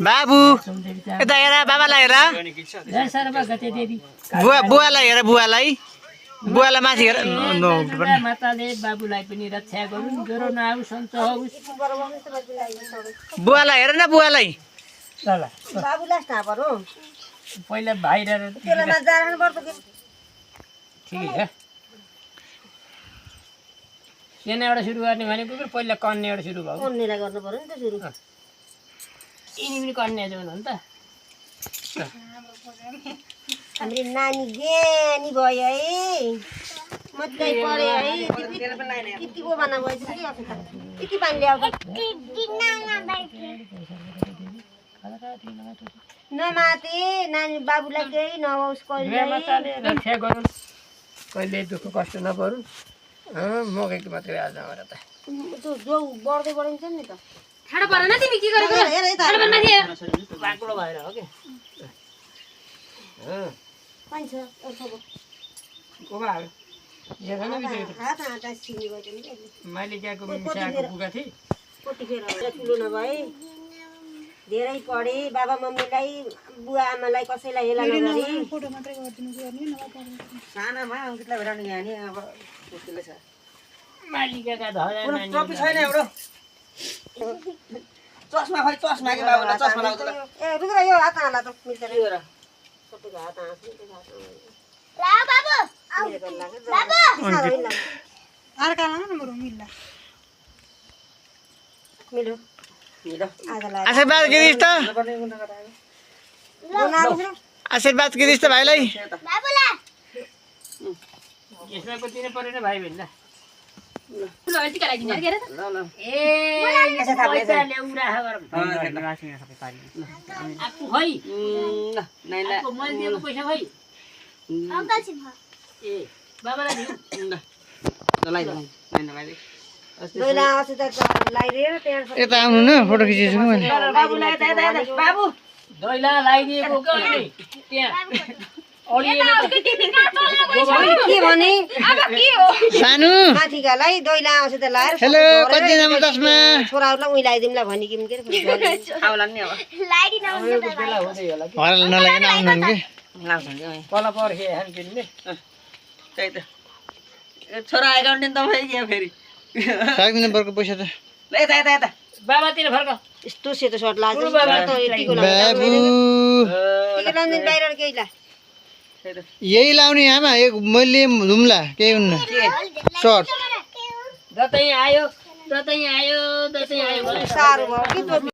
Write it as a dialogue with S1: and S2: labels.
S1: बाबु यता हेर बाबालाई हेर बुवालाई हेर बुवालाई माथि हेर
S2: माताले बाबुलाई पनि रक्षा गरून् ज्वरो नआऊ सन्च होस्
S1: बुवालाई हेर न बुवालाई
S2: ल
S3: बाबुलाई थाहा पर्यो
S2: पहिला भाइ र
S3: त्यसलाई जान पर्छ कि
S2: ठिकै छ सेनाबाट सुरु गर्ने भनेको कि पहिला कन्याबाट सुरु भयो
S3: कन्यालाई गर्नु पर्यो नि त सुरु
S2: यिनी पनि कन्या जाउँ नि त
S3: हाम्रो नानी ज्ञानी भयो है मज्जै पढ्यो है यतिको बना गएछ कि यति पानी ल्याउँछ नमाते नानी बाबुलाई केही नहोस्
S2: माताले रक्षा गरून् कहिले दुःख कष्ट नपरुन् मकैको मात्रै आज आएर त
S3: जो बढ्दै बढिन्छ नि त
S4: ठाडो परेन तिमी के गरेको
S2: बाक्लो भएर हो कि
S3: पाइन्छ
S2: मैले गएको मिसाएको पुगा थिएँ
S3: कतिखेर ठुलो नभए धेरै पढे बाबा मम्मीलाई बुवा आमालाई कसैलाई हेला नगरी सानामा अङ्कितलाई भेटाउनु यहाँ नि अब मुस्किलै छ
S2: मालिकाका धरा
S5: ट्रफी छैन एउटा चस्मा खै चस्मा के बाबुलाई चस्मा लाउँछ ल
S3: ए रुक यो हात हाला त मिल्दैन सबैको हात हाँस्नु
S4: ला बाबु
S3: अर्का लानु न बरु मिल्ला मिल्यो
S1: आशीर्वाद गिरिस् त आशीर्वाद गिरिस् त भाइलाई
S4: बाबुला
S2: यसमा पो दिनु परेन भाइ भेन्दा
S4: ल यति गराइदिनु अरे के रे
S2: ए पैसा ल्याउ राख गरौँ आफू खै आफू मैले दिएको पैसा खै
S4: अंकल छिन
S2: ए बाबालाई दिउ
S3: दोइला आउँछ त लाइदिएर त्यहाँ
S1: यता आउनु न फोटो खिचेछु मैले
S3: बाबु
S2: दैला लगाइदिएको त्यहाँ
S3: के भने
S1: सानु
S3: माथिकालाई दोइला आउँछ त लाएर
S1: हेलो कतिजना चस्मा
S3: छोराहरूलाई उही लगाइदिउँला भने कि के
S5: आउला नि अब
S4: लाइदिन आउँछ त
S2: बेला हुँदै होला
S1: हराल नलागिन आउनु के
S5: लाउँछ नि
S2: कला पर्खे हान किन्ने
S5: त्यही त छोरा एकाउन्टेन्ट त भयो फेरि
S1: सक्दिन बर्को पैसा त
S5: ल यता यता यता
S2: बाबातिर फर्क
S3: यस्तो सेतो सर्ट लाग्छ
S1: बाबु
S3: बाहिर केही ला
S1: यही लाउने आमा एक मैले धुम्ला केही हुन्न सर्ट
S2: दतै आयो
S3: साह्रो भयो कि